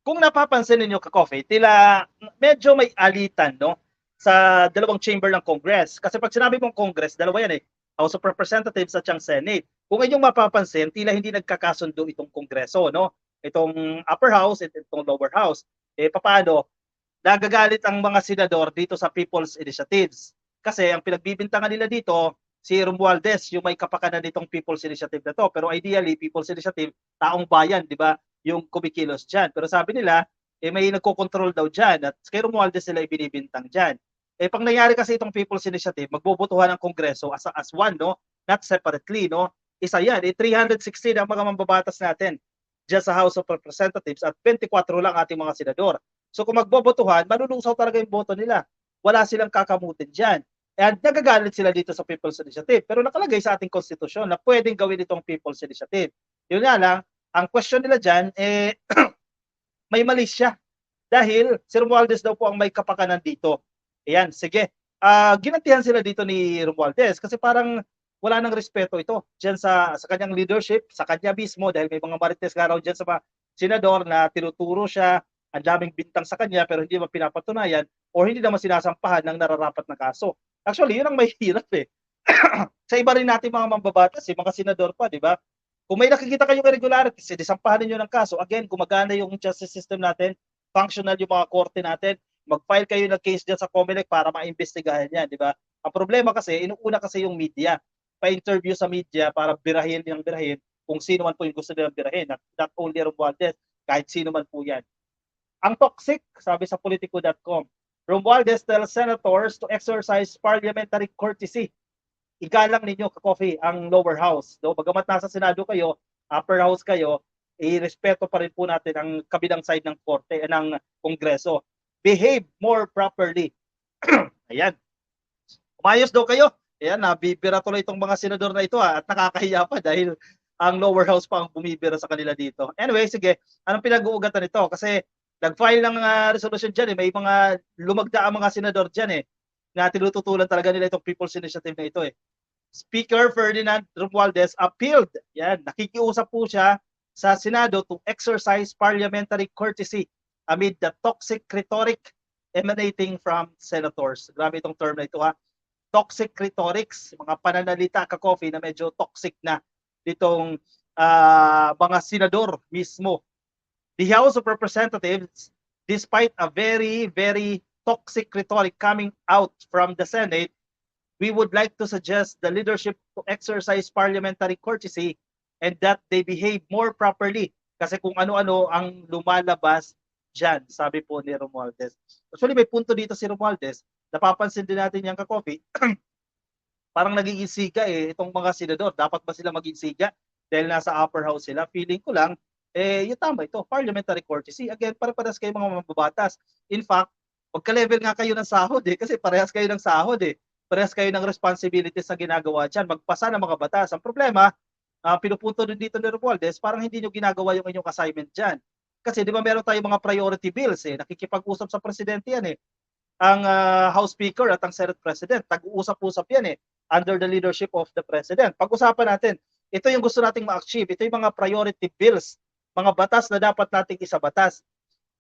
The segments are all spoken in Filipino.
Kung napapansin ninyo ka-coffee, tila medyo may alitan 'no, sa dalawang chamber ng Congress. Kasi 'pag sinabi mong Congress, dalawa 'yan, eh, House of Representatives at siyang Senate. Kung inyong mapapansin, tila hindi nagkakasundo itong Kongreso 'no, itong upper house at itong lower house. Eh, papaano? Nagagalit ang mga senador dito sa People's Initiatives. Kasi ang pinagbibintangan nila dito, si Romualdez, yung may kapakanan nitong People's Initiative na to. Pero ideally, People's Initiative, taong bayan, di ba? Yung kumikilos dyan. Pero sabi nila, eh, may nagkocontrol daw dyan at kay Romualdez sila ibinibintang dyan. Eh, pag nangyari kasi itong People's Initiative, magbobotohan ng Kongreso as one, no? Not separately, no? Isa yan. Eh, 316 ang mga mambabatas natin dyan sa House of Representatives at 24 lang ating mga senador. So kung magbobotohan, malulusaw talaga yung boto nila. Wala silang kakamutin dyan. And nagagalit sila dito sa People's Initiative. Pero nakalagay sa ating konstitusyon na pwedeng gawin itong People's Initiative. Yun nga lang, ang question nila dyan, eh, may mali siya. Dahil si Romualdez daw po ang may kapakanan dito. Ayan, sige. Ginantihan sila dito ni Romualdez kasi parang wala nang respeto ito dyan sa kanyang leadership, sa kanya mismo dahil may mga marites nga raw dyan sa mga senador na tinuturo siya, ang daming bintang sa kanya pero hindi naman pinapatunayan or hindi naman sinasampahan ng nararapat na kaso. Actually, yun ang may hirap eh. Sa iba rin natin mga mambabatas, eh, mga senador pa, di ba? Kung may nakikita kayong irregularities, eh, sampahan ninyo ng kaso. Again, gumagana yung justice system natin, functional yung mga korte natin, mag-file kayo ng case dyan sa COMELEC para maimbestigahan yan, di ba? Ang problema kasi, inuuna kasi yung media, pa-interview sa media para birahin ng birahin kung sino man po yung gusto nilang birahin, not only Romualdez, kahit sino man po yan. Ang toxic, sabi sa politico.com, Romualdez tells senators to exercise parliamentary courtesy. Igalang ninyo ka-coffee ang lower house. Do, bagamat nasa Senado kayo, upper house kayo, irespeto pa rin po natin ang kabilang side ng korte ng Kongreso. Behave more properly. Ayan. Umayos daw kayo. Ayan, nabibira tuloy itong mga senador na ito at nakakahiya pa dahil ang lower house pa ang bumibira sa kanila dito. Anyway, sige, anong pinag-uugatan nito? Kasi nag-file ng resolution dyan eh. May mga lumagda ang mga senador dyan eh na tinututulan talaga nila itong People's Initiative na ito eh. Speaker Ferdinand Romualdez appealed. Yan, nakikiusap po siya sa Senado to exercise parliamentary courtesy amid the toxic rhetoric emanating from senators. Grabe itong term na ito ha. Toxic rhetorics, mga pananalita ka-coffee na medyo toxic na ditong mga senador mismo. The House of Representatives, despite a very, very toxic rhetoric coming out from the Senate, we would like to suggest the leadership to exercise parliamentary courtesy and that they behave more properly. Kasi kung ano-ano ang lumalabas dyan, sabi po ni Romualdez. Actually, may punto dito si Romualdez. Napapansin din natin yung ka-coffee. Parang nagiging siga eh, itong mga senador. Dapat ba sila maging siga? Dahil nasa upper house sila. Feeling ko lang, eh, yung tama ito, parliamentary courtesy. Again, pare-parehas kayo mga mababatas. In fact, magka-level nga kayo ng sahod eh, kasi parehas kayo ng sahod eh. Parehas kayo ng responsibilities sa ginagawa dyan. Magpasa ng mga batas. Ang problema, pinupunto din dito ni Romualdez, parang hindi nyo ginagawa yung inyong assignment dyan. Kasi di ba meron tayong mga priority bills eh. Nakikipag-usap sa presidente yan eh. Ang House Speaker at ang Senate President, tag-uusap-usap yan eh under the leadership of the President. Pag-usapan natin, ito yung gusto nating ma-achieve. Ito yung mga priority bills, mga batas na dapat nating isabatas.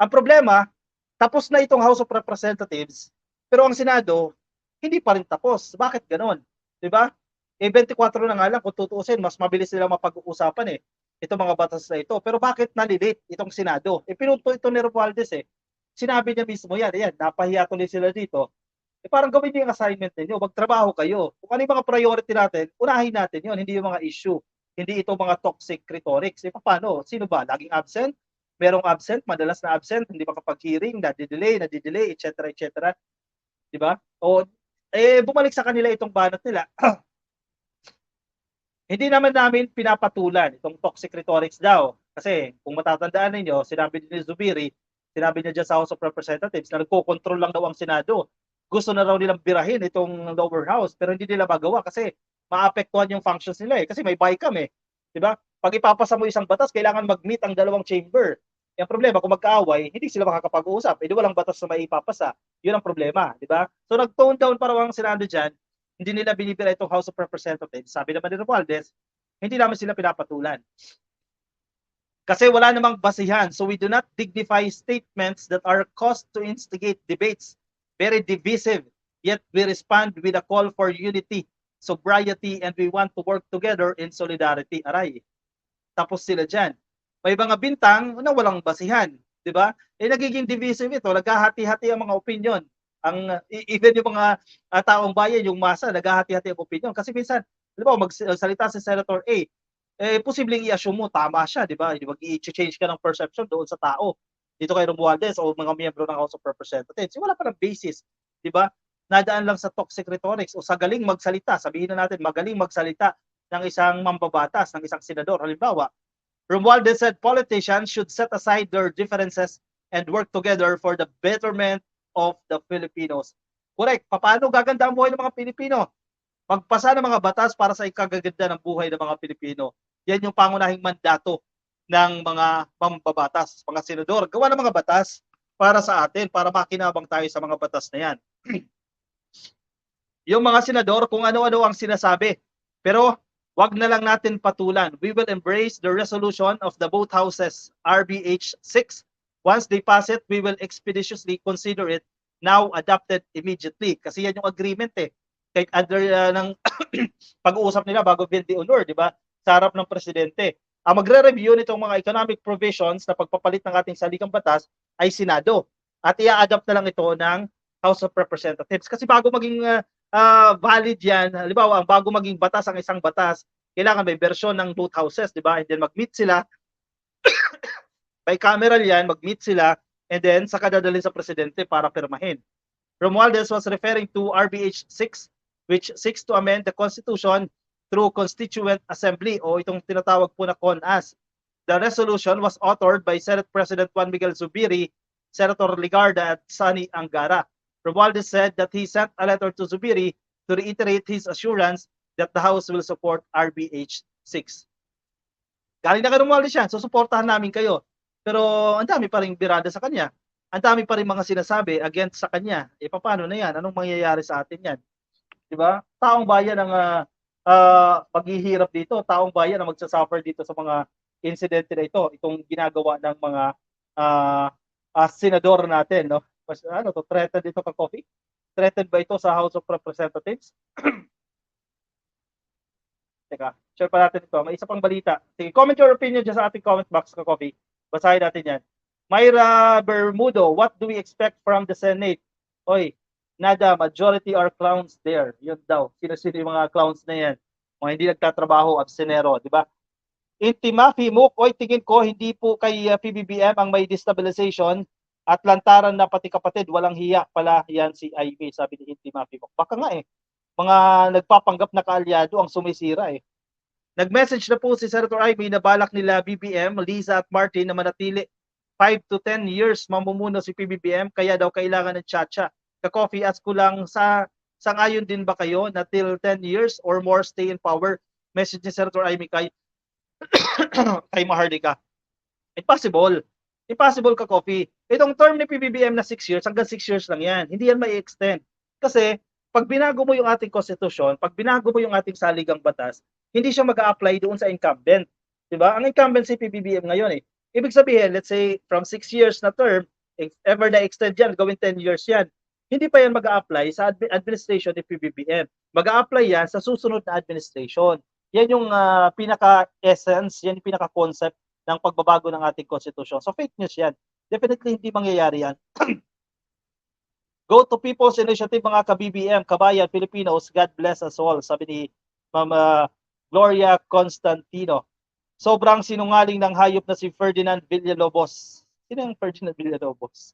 Ang problema, tapos na itong House of Representatives, pero ang Senado, hindi pa rin tapos. Bakit ganon? Diba? Eh, 24 na nga lang, kung tutuusin, mas mabilis sila mapag-uusapan eh. Itong mga batas na ito. Pero bakit nalilate itong Senado? Eh, pinunto ito ni Romualdez eh. Sinabi niya mismo yan, ayan, napahiya tuloy sila dito. Eh, parang gawin niyo yung assignment ninyo, magtrabaho kayo. Kung ano yung mga priority natin, unahin natin yon, hindi yung mga issue. Hindi ito mga toxic rhetorics. Eh, paano? Sino ba? Laging absent? Merong absent, madalas na absent, hindi makapag-hearing, nadidelay, etc. etc. Di ba? O, eh, bumalik sa kanila itong banat nila. Hindi naman namin pinapatulan itong toxic rhetorics daw. Kasi kung matatandaan ninyo, sinabi ni Zubiri, sinabi niya dyan sa House of Representatives na nagko-control lang daw ang Senado. Gusto na raw nilang birahin itong lower house pero hindi nila magawa kasi maapektuhan yung functions nila eh. Kasi may BICAM eh. Diba? Pag ipapasa mo isang batas, kailangan mag-meet ang dalawang chamber. Yung problema, kung magkaaway, hindi sila makakapag-uusap. Eh, di walang batas na may ipapasa. Yun ang problema. Diba? So, nag-tone down para ang Senado dyan, hindi nila binibira itong House of Representatives. Sabi naman ni Romualdez, hindi namin sila pinapatulan. Kasi wala namang basihan. So we do not dignify statements that are caused to instigate debates, very divisive, yet we respond with a call for unity, sobriety, and we want to work together in solidarity. Aray, tapos sila dyan. May mga bintang na walang basihan, di ba? Nagiging divisive ito, naghahati-hati ang mga opinion. Even yung mga taong bayan, yung masa, naghahati-hati ang opinion. Kasi minsan, di ba, magsalita si Senator A, posibleng i-assume mo, tama siya, di ba? Mag-i-change ka ng perception doon sa tao. Dito kay Romualdez o mga miyembro ng House of Representatives. Wala pa ng basis, di ba? Nadaan lang sa toxic rhetorics o sa galing magsalita. Sabihin na natin, magaling magsalita ng isang mambabatas, ng isang senador. Halimbawa, Romualdez said politicians should set aside their differences and work together for the betterment of the Filipinos. Correct. Paano gaganda ang buhay ng mga Pilipino? Pagpasa ng mga batas para sa ikagaganda ng buhay ng mga Pilipino. Yan yung pangunahing mandato ng mga mambabatas, mga senador. Gawa ng mga batas para sa atin, para makinabang tayo sa mga batas na yan. Yung mga senador, kung ano-ano ang sinasabi. Pero wag na lang natin patulan. We will embrace the resolution of the both houses, RBH 6. Once they pass it, we will expeditiously consider it now adopted immediately. Kasi yan yung agreement eh. Kahit under ng pag-uusap nila bago bill de honor, di ba? Sa harap ng presidente. Ang magre-review nitong mga economic provisions na pagpapalit ng ating saligang batas ay Senado. At i-adapt na lang ito ng House of Representatives. Kasi bago maging valid yan, halimbawa, ang bago maging batas ang isang batas, kailangan may version ng both houses, di ba? And then mag-meet sila, bicameral yan, mag-meet sila, and then saka dadalhin sa presidente para pirmahin. Romualdez was referring to RBH 6, which seeks to amend the Constitution through Constituent Assembly o itong tinatawag po na CONAS. The resolution was authored by Senate President Juan Miguel Zubiri, Senator Ligarda at Sonny Angara. Romualdez said that he sent a letter to Zubiri to reiterate his assurance that the House will support RBH 6. Galing na kay Romualdez yan, so suportahan namin kayo. Pero ang dami pa rin birada sa kanya. Ang dami pa rin mga sinasabi against sa kanya. Paano na yan? Anong mangyayari sa atin yan? Diba? Taong bayan ang paghihirap dito. Taong bayan ang magsasuffer dito sa mga incident na ito. Itong ginagawa ng mga senador natin, no? Ano to, threatened dito ka Coffee? Threatened ba ito sa House of Representatives? Teka, share pa natin ito. May isa pang balita. Sige, comment your opinion dyan sa ating comment box ka Coffee. Basahin natin yan. Myra Bermudo, what do we expect from the Senate? Oy, nada, majority are clowns there. Yun daw. Sino-sino yung mga clowns na yan? Mga hindi nagtatrabaho, absenero, di ba? Intima, Fimuk, oy, tingin ko, hindi po kay PBBM ang may destabilization at lantaran na pati kapatid, walang hiya pala yan si Ivy, sabi ni Intima Fimuk. Baka nga eh, mga nagpapanggap na kaalyado ang sumisira eh. Nag-message na po si Senator Ivy na balak nila BBM, Liza at Martin na manatili 5 to 10 years mamumuno si PBBM, kaya daw kailangan ng tsa-tsa. Ka-coffee, ask ko lang, sangayon din ba kayo na till 10 years or more stay in power? Message ni Senator Ivy kay Mahardika. Impossible. Impossible ka Coffee. Itong term ni PBBM na 6 years, hanggang 6 years lang yan. Hindi yan may extend. Kasi pag binago mo yung ating konstitusyon, pag binago mo yung ating saligang batas, hindi siya mag-a-apply doon sa incumbent. Diba? Ang incumbent si PBBM ngayon eh. Ibig sabihin, let's say from 6 years na term, if ever na-extend yan, gawin 10 years yan, hindi pa yan mag-a-apply sa administration ni PBBM. Mag-a-apply yan sa susunod na administration. Yan yung pinaka-essence, yan yung pinaka-concept ng pagbabago ng ating konstitusyon. So fake news yan. Definitely hindi mangyayari yan. Go to People's Initiative mga ka-BBM, kabayan, Filipinos, God bless us all, sabi ni Ma'am Gloria Constantino. Sobrang sinungaling ng hayop na si Ferdinand Villalobos. Sino yung Ferdinand Villalobos?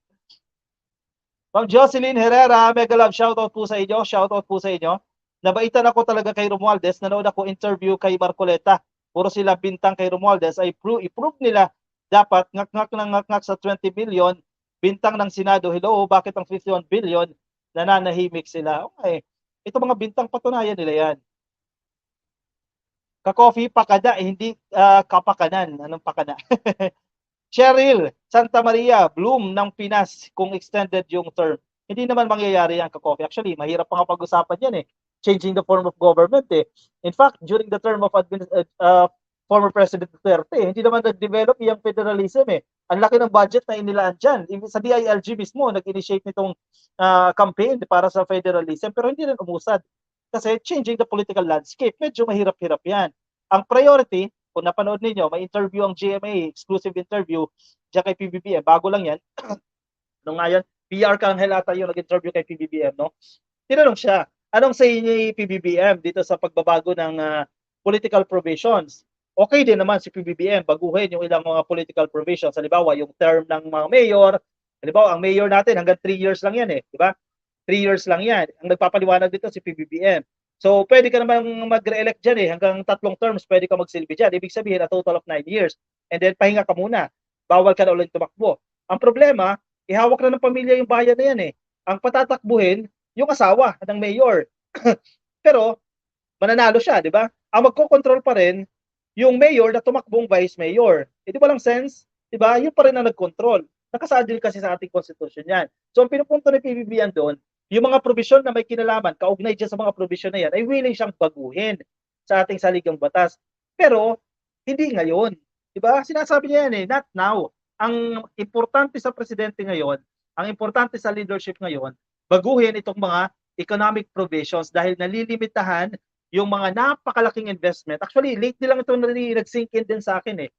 Ma'am Jocelyn Herrera, mega love, shoutout po sa inyo, shoutout po sa inyo. Nabaitan ako talaga kay Romualdez, nanood ako interview kay Marcoleta. Puro sila bintang kay Romualdez, ay i-prove nila dapat ngak-ngak ng ngak-ngak sa 20 billion, bintang ng Senado. Hello, bakit ang 51 billion nananahimik sila? Okay. Ito mga bintang patunayan nila yan. Ka-coffee, pakada, hindi kapakanan. Anong pakana? Cheryl, Santa Maria, Bloom ng Pinas kung extended yung term. Hindi naman mangyayari yan ka-coffee. Actually, mahirap pa nga pag-usapan yan eh. Changing the form of government eh. In fact, during the term of former President Duterte. Hindi naman nag-develop yung federalism eh. Ang laki ng budget na inilaan dyan. Sa DILG mismo, nag-initiate nitong campaign para sa federalism pero hindi rin umusad. Kasi changing the political landscape, medyo mahirap-hirap yan. Ang priority, kung napanood ninyo, may interview ang GMA, exclusive interview, dyan kay PBBM, bago lang yan. Ano nga yan? PR Kangel ata yung nag-interview kay PBBM, no? Tinanong siya, anong say ni PBBM dito sa pagbabago ng political provisions? Okay din naman si PBBM baguhin yung ilang mga political provisions. Halimbawa, yung term ng mga mayor. Halimbawa, ang mayor natin hanggang 3 years lang yan eh. Di ba? 3 years lang yan. Ang nagpapaliwanag dito si PBBM. So, pwede ka naman mag-re-elect dyan eh. Hanggang 3 terms, pwede ka magsilbi dyan. Ibig sabihin, a total of 9 years. And then, pahinga ka muna. Bawal ka na ulit tumakbo. Ang problema, ihawak na ng pamilya yung bayan na yan eh. Ang patatakbuhin, yung asawa ng mayor. Pero, mananalo siya, di ba? Ang magko-control pa rin, yung mayor na tumakbong vice mayor. Di ba lang sense? Di ba? Yun pa rin ang nag-control. Nakasadil kasi sa ating constitution yan. So, ang pinupunto ni PBBM doon, yung mga provision na may kinalaman, kaugnay dyan sa mga provision na yan, ay willing siyang baguhin sa ating saligang batas. Pero, hindi ngayon. Di ba? Sinasabi niya yan eh, not now. Ang importante sa presidente ngayon, ang importante sa leadership ngayon, baguhin itong mga economic provisions dahil nalilimitahan yung mga napakalaking investment. Actually, late lang ito nag-sink in din sa akin eh.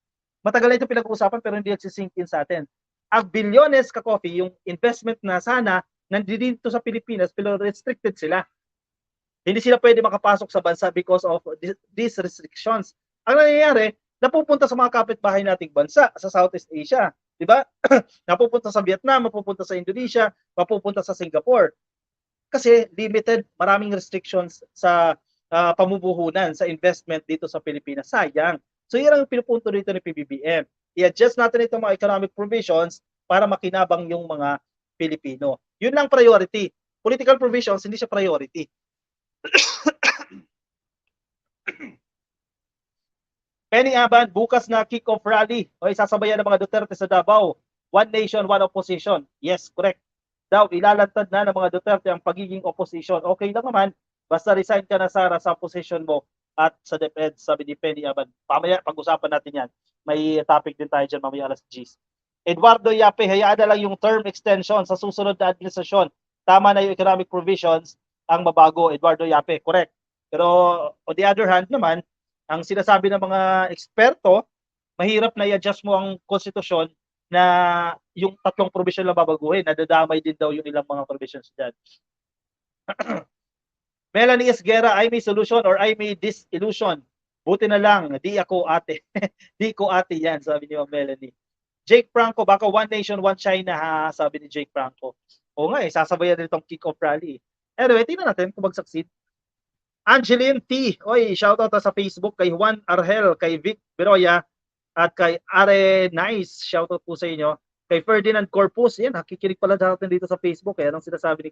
Matagal na ito pinag-uusapan pero hindi nagsisink in sa atin. Ang bilyones ka coffee, yung investment na sana nandito sa Pilipinas pero restricted sila. Hindi sila pwede makapasok sa bansa because of these restrictions. Ang nangyayari, napupunta sa mga kapitbahay nating bansa sa Southeast Asia. Di ba? Napupunta sa Vietnam, mapupunta sa Indonesia, mapupunta sa Singapore. Kasi limited, maraming restrictions sa pamumuhunan, sa investment dito sa Pilipinas. Sayang. So yan ang pinupunto dito ni PBBM. I-adjust natin itong mga economic provisions para makinabang yung mga Pilipino. Yun lang priority. Political provisions, hindi siya priority. Penny Aban, bukas na kick-off rally. O isasabayan ng mga Duterte sa Davao. One nation, one opposition. Yes, correct. Daw, ilalantad na ng mga Duterte ang pagiging opposition. Okay lang naman, basta resign ka na Sara sa position mo at sa DepEd, sabi ni Penny Aban. Pamaya, pag-usapan natin yan. May topic din tayo dyan mamaya alas 10. Eduardo Yape, hayaan na lang yung term extension sa susunod na administrasyon. Tama na yung economic provisions ang mabago. Eduardo Yape, correct. Pero on the other hand naman, ang sinasabi ng mga eksperto, mahirap na i-adjust mo ang konstitusyon na yung 3 provision lang babaguhin. Nadadamay din daw yung ilang mga provisions dyan. Melanie Esguera, I may solution or I may disillusion. Buti na lang, di ako ate. Di ko ate yan, sabi ni Melanie. Jake Franco, baka one nation, one China ha, sabi ni Jake Franco. O nga eh, sasabayan din itong kick-off rally. Anyway, tingnan natin kung mag-succeed. Angeline T. Oy, shoutout sa Facebook kay Juan Argel, kay Vic Beroya, at kay Are Nice. Shoutout po sa inyo. Kay Ferdinand Corpus. Yan, nakikinig pala natin dito sa Facebook. Eh. Anong sinasabi ni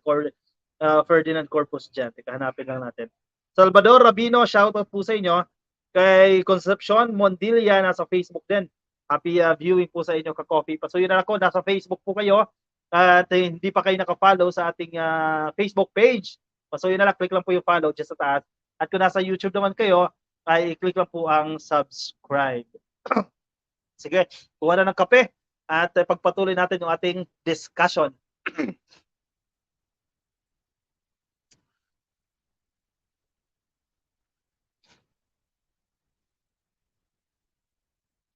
Ferdinand Corpus dyan? Teka, hanapin lang natin. Salvador Rabino, shoutout po sa inyo. Kay Concepcion Mondilla, nasa Facebook din. Happy viewing po sa inyo, ka-coffee. Pasuyin na ako, nasa Facebook po kayo. At hindi pa kayo naka-follow sa ating Facebook page. So yun na lang, click lang po yung follow dyan sa taas. At kung nasa YouTube naman kayo, ay click lang po ang subscribe. Sige, kuha na ng kape at pagpatuloy natin yung ating discussion.